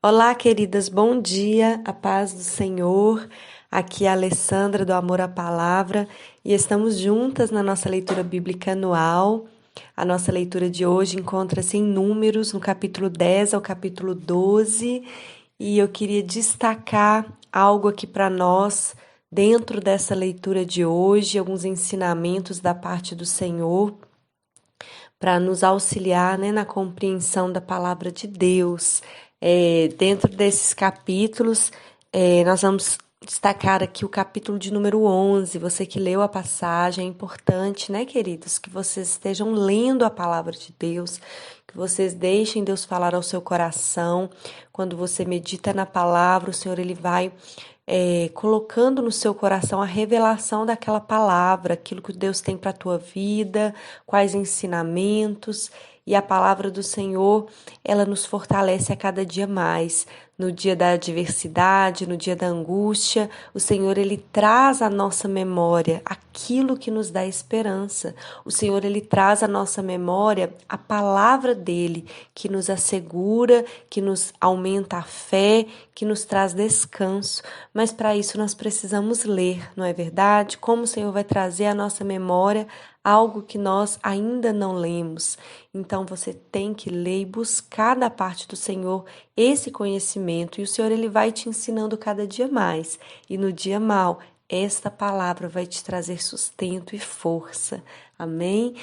Olá, queridas, bom dia, a paz do Senhor. Aqui é a Alessandra do Amor à Palavra e estamos juntas na nossa leitura bíblica anual. A nossa leitura de hoje encontra-se em Números, no capítulo 10 ao capítulo 12, e eu queria destacar algo aqui para nós dentro dessa leitura de hoje, alguns ensinamentos da parte do Senhor para nos auxiliar, né, na compreensão da palavra de Deus. Dentro desses capítulos, nós vamos destacar aqui o capítulo de número 11. Você que leu a passagem, é importante, né, queridos, que vocês estejam lendo a palavra de Deus, que vocês deixem Deus falar ao seu coração. Quando você medita na palavra, o Senhor ele vai colocando no seu coração a revelação daquela palavra, aquilo que Deus tem para a tua vida, quais ensinamentos. E a palavra do Senhor, ela nos fortalece a cada dia mais. No dia da adversidade, no dia da angústia, o Senhor, ele traz à nossa memória aquilo que nos dá esperança. O Senhor, ele traz à nossa memória a palavra dele, que nos assegura, que nos aumenta a fé, que nos traz descanso. Mas para isso nós precisamos ler, não é verdade? Como o Senhor vai trazer à nossa memória algo que nós ainda não lemos. Então você tem que ler e buscar da parte do Senhor esse conhecimento, e o Senhor ele vai te ensinando cada dia mais. E no dia mau, esta palavra vai te trazer sustento e força. Amém?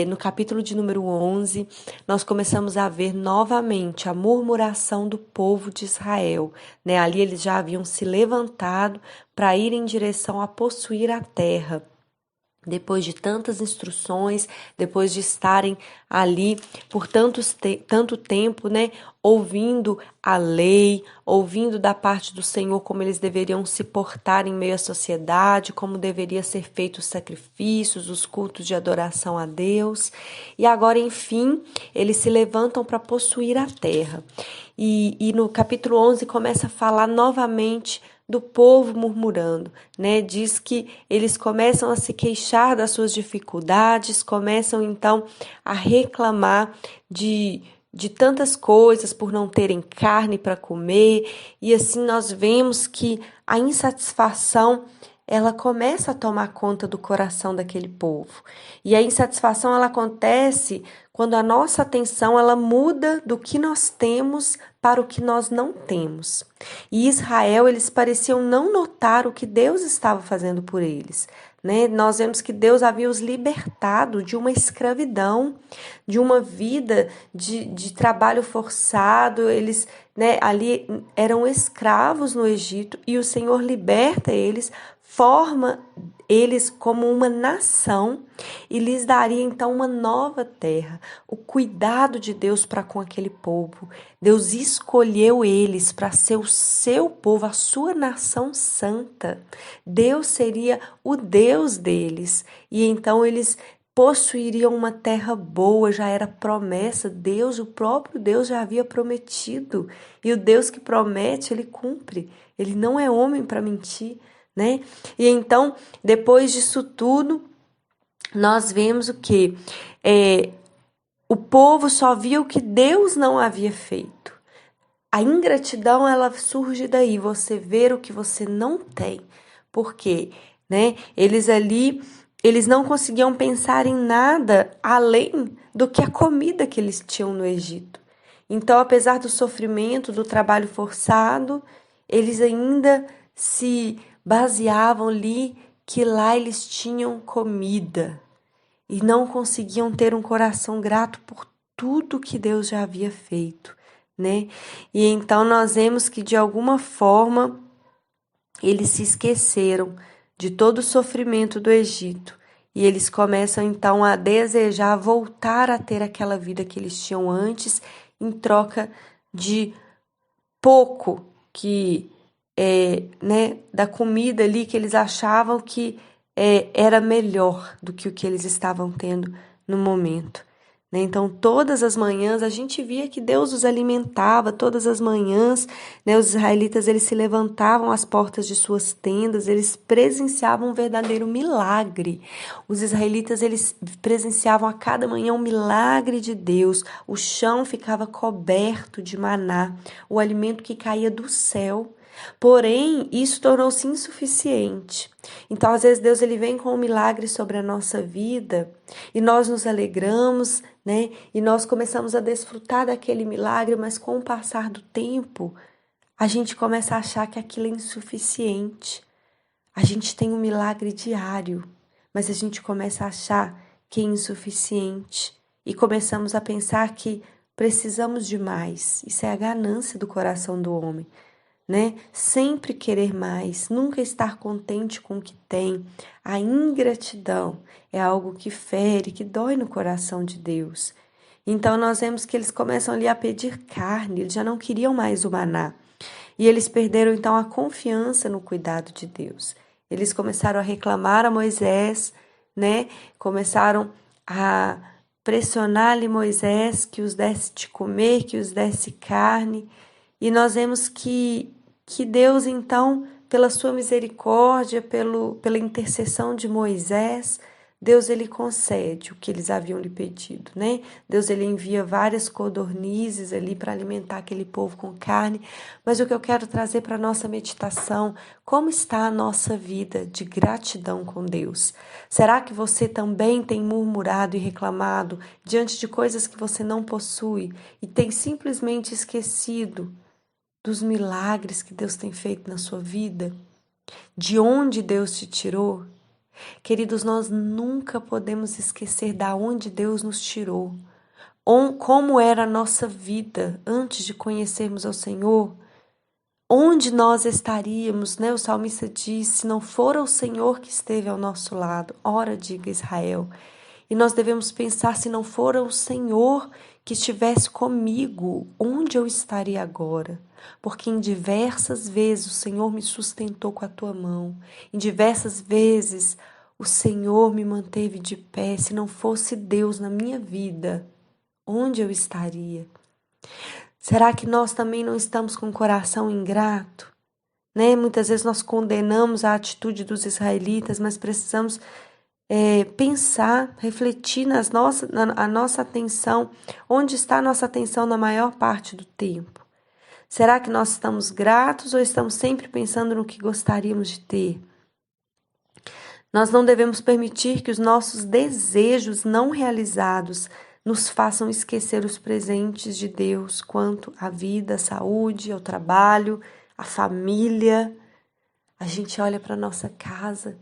No capítulo de número 11, nós começamos a ver novamente a murmuração do povo de Israel. Né? Ali eles já haviam se levantado para ir em direção a possuir a terra. Depois de tantas instruções, depois de estarem ali por tanto tempo, né, ouvindo a lei, ouvindo da parte do Senhor como eles deveriam se portar em meio à sociedade, como deveria ser feitos os sacrifícios, os cultos de adoração a Deus. E agora, enfim, eles se levantam para possuir a terra. E no capítulo 11 começa a falar novamente do povo murmurando, né? Diz que eles começam a se queixar das suas dificuldades, começam então a reclamar de tantas coisas por não terem carne para comer, e assim nós vemos que a insatisfação ela começa a tomar conta do coração daquele povo. E a insatisfação ela acontece quando a nossa atenção ela muda do que nós temos para o que nós não temos. E Israel, eles pareciam não notar o que Deus estava fazendo por eles. Né? Nós vemos que Deus havia os libertado de uma escravidão, de uma vida de trabalho forçado. Eles, né, ali eram escravos no Egito, e o Senhor liberta eles, forma eles como uma nação e lhes daria então uma nova terra. O cuidado de Deus para com aquele povo. Deus escolheu eles para ser o seu povo, a sua nação santa. Deus seria o Deus deles, e então eles possuiriam uma terra boa. Já era promessa. Deus, o próprio Deus já havia prometido, e o Deus que promete, ele cumpre. Ele não é homem para mentir, né? E então, depois disso tudo, nós vemos o que? O povo só via o que Deus não havia feito. A ingratidão, ela surge daí, você ver o que você não tem. Por quê? Né? Eles não conseguiam pensar em nada além do que a comida que eles tinham no Egito. Então, apesar do sofrimento, do trabalho forçado, eles ainda se baseavam ali que lá eles tinham comida e não conseguiam ter um coração grato por tudo que Deus já havia feito, né? E então nós vemos que de alguma forma eles se esqueceram de todo o sofrimento do Egito, e eles começam então a desejar voltar a ter aquela vida que eles tinham antes, em troca de pouco que né, da comida ali que eles achavam que era melhor do que o que eles estavam tendo no momento, né? Então, todas as manhãs a gente via que Deus os alimentava, todas as manhãs, né? Os israelitas, eles se levantavam às portas de suas tendas, eles presenciavam um verdadeiro milagre. Os israelitas, eles presenciavam a cada manhã um milagre de Deus. O chão ficava coberto de maná, o alimento que caía do céu. Porém, isso tornou-se insuficiente. Então, às vezes, Deus ele vem com um milagre sobre a nossa vida e nós nos alegramos, né? E nós começamos a desfrutar daquele milagre, mas com o passar do tempo, a gente começa a achar que aquilo é insuficiente. A gente tem um milagre diário, mas a gente começa a achar que é insuficiente e começamos a pensar que precisamos de mais. Isso é a ganância do coração do homem, né? Sempre querer mais, nunca estar contente com o que tem. A ingratidão é algo que fere, que dói no coração de Deus. Então nós vemos que eles começam ali a pedir carne, eles já não queriam mais o maná. E eles perderam então a confiança no cuidado de Deus. Eles começaram a reclamar a Moisés, né? Começaram a pressionar-lhe Moisés que os desse de comer, que os desse carne. E nós vemos que Deus, então, pela sua misericórdia, pela intercessão de Moisés, Deus ele concede o que eles haviam lhe pedido, né? Deus ele envia várias codornizes ali para alimentar aquele povo com carne. Mas o que eu quero trazer para a nossa meditação, como está a nossa vida de gratidão com Deus? Será que você também tem murmurado e reclamado diante de coisas que você não possui e tem simplesmente esquecido dos milagres que Deus tem feito na sua vida? De onde Deus te tirou? Queridos, nós nunca podemos esquecer da onde Deus nos tirou. Como era a nossa vida antes de conhecermos ao Senhor. Onde nós estaríamos, né? O salmista diz, se não for o Senhor que esteve ao nosso lado, ora diga Israel. E nós devemos pensar, se não for o Senhor que estivesse comigo, onde eu estaria agora? Porque em diversas vezes o Senhor me sustentou com a tua mão. Em diversas vezes o Senhor me manteve de pé. Se não fosse Deus na minha vida, onde eu estaria? Será que nós também não estamos com o coração ingrato? Né? Muitas vezes nós condenamos a atitude dos israelitas, mas precisamos pensar, refletir a nossa atenção, onde está a nossa atenção na maior parte do tempo. Será que nós estamos gratos ou estamos sempre pensando no que gostaríamos de ter? Nós não devemos permitir que os nossos desejos não realizados nos façam esquecer os presentes de Deus quanto à vida, à saúde, ao trabalho, à família. A gente olha para a nossa casa,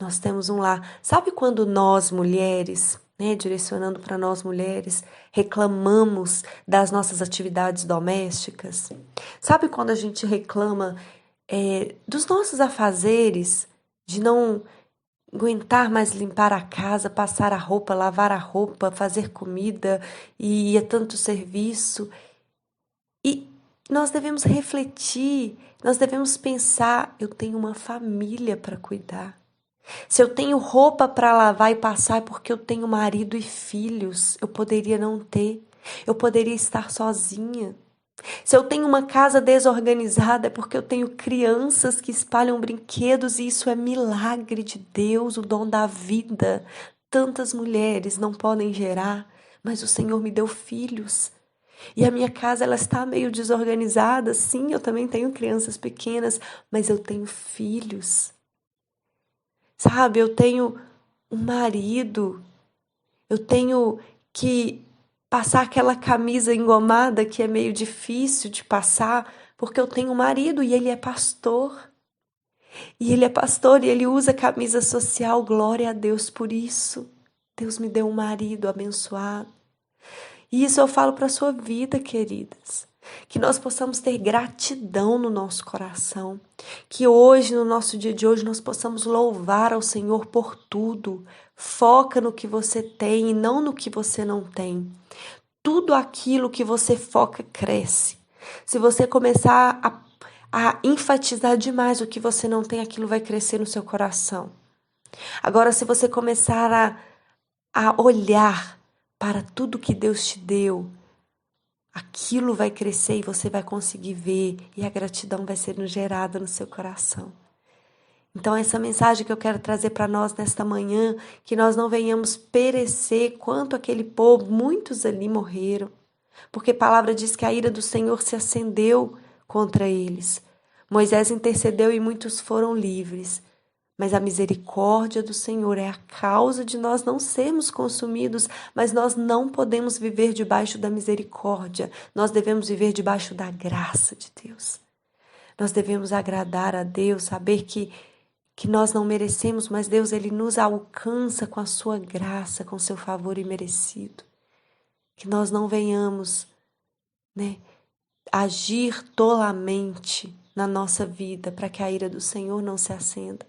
nós temos um lar. Sabe quando nós, mulheres, né, direcionando para nós mulheres, reclamamos das nossas atividades domésticas? Sabe quando a gente reclama dos nossos afazeres, de não aguentar mais limpar a casa, passar a roupa, lavar a roupa, fazer comida e é tanto serviço? E nós devemos refletir, nós devemos pensar, eu tenho uma família para cuidar. Se eu tenho roupa para lavar e passar é porque eu tenho marido e filhos. Eu poderia não ter. Eu poderia estar sozinha. Se eu tenho uma casa desorganizada é porque eu tenho crianças que espalham brinquedos e isso é milagre de Deus, o dom da vida. Tantas mulheres não podem gerar, mas o Senhor me deu filhos. E a minha casa ela está meio desorganizada. Sim, eu também tenho crianças pequenas, mas eu tenho filhos. Sabe, eu tenho um marido, eu tenho que passar aquela camisa engomada que é meio difícil de passar, porque eu tenho um marido e ele é pastor. E ele é pastor e ele usa camisa social, glória a Deus por isso. Deus me deu um marido abençoado. E isso eu falo para a sua vida, queridas. Que nós possamos ter gratidão no nosso coração. Que hoje, no nosso dia de hoje, nós possamos louvar ao Senhor por tudo. Foca no que você tem e não no que você não tem. Tudo aquilo que você foca cresce. Se você começar a enfatizar demais o que você não tem, aquilo vai crescer no seu coração. Agora, se você começar a olhar para tudo que Deus te deu. Aquilo vai crescer e você vai conseguir ver, e a gratidão vai sendo gerada no seu coração. Então, essa mensagem que eu quero trazer para nós nesta manhã, que nós não venhamos perecer quanto aquele povo, muitos ali morreram, porque a palavra diz que a ira do Senhor se acendeu contra eles. Moisés intercedeu e muitos foram livres. Mas a misericórdia do Senhor é a causa de nós não sermos consumidos, mas nós não podemos viver debaixo da misericórdia, nós devemos viver debaixo da graça de Deus. Nós devemos agradar a Deus, saber que nós não merecemos, mas Deus ele nos alcança com a sua graça, com seu favor imerecido. Que nós não venhamos, agir tolamente na nossa vida para que a ira do Senhor não se acenda,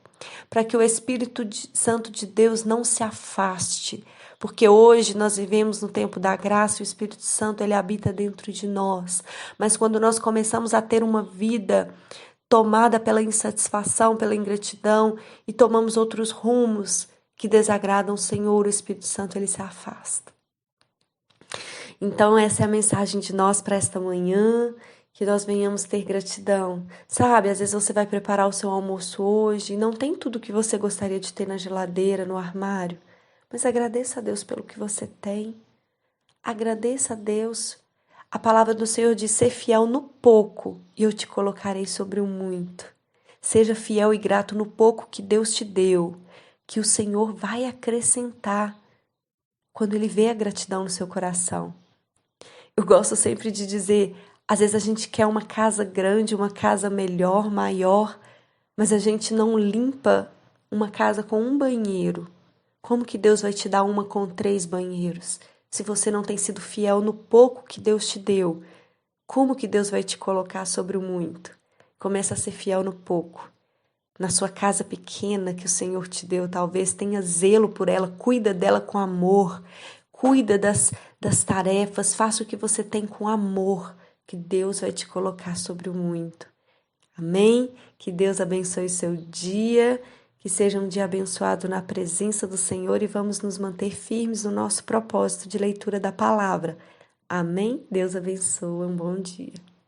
para que o Espírito Santo de Deus não se afaste, porque hoje nós vivemos no tempo da graça e o Espírito Santo ele habita dentro de nós, mas quando nós começamos a ter uma vida tomada pela insatisfação, pela ingratidão e tomamos outros rumos que desagradam o Senhor, o Espírito Santo ele se afasta. Então essa é a mensagem de nós para esta manhã, que nós venhamos ter gratidão. Sabe, às vezes você vai preparar o seu almoço hoje e não tem tudo que você gostaria de ter na geladeira, no armário, mas agradeça a Deus pelo que você tem. Agradeça a Deus. A palavra do Senhor diz, ser fiel no pouco e eu te colocarei sobre o muito. Seja fiel e grato no pouco que Deus te deu, que o Senhor vai acrescentar quando Ele vê a gratidão no seu coração. Eu gosto sempre de dizer, às vezes a gente quer uma casa grande, uma casa melhor, maior, mas a gente não limpa uma casa com um banheiro. Como que Deus vai te dar uma com 3 banheiros? Se você não tem sido fiel no pouco que Deus te deu, como que Deus vai te colocar sobre o muito? Começa a ser fiel no pouco. Na sua casa pequena que o Senhor te deu, talvez tenha zelo por ela, cuida dela com amor, cuida das tarefas, faça o que você tem com amor, que Deus vai te colocar sobre o muito. Amém? Que Deus abençoe o seu dia, que seja um dia abençoado na presença do Senhor e vamos nos manter firmes no nosso propósito de leitura da palavra. Amém? Deus abençoe, um bom dia.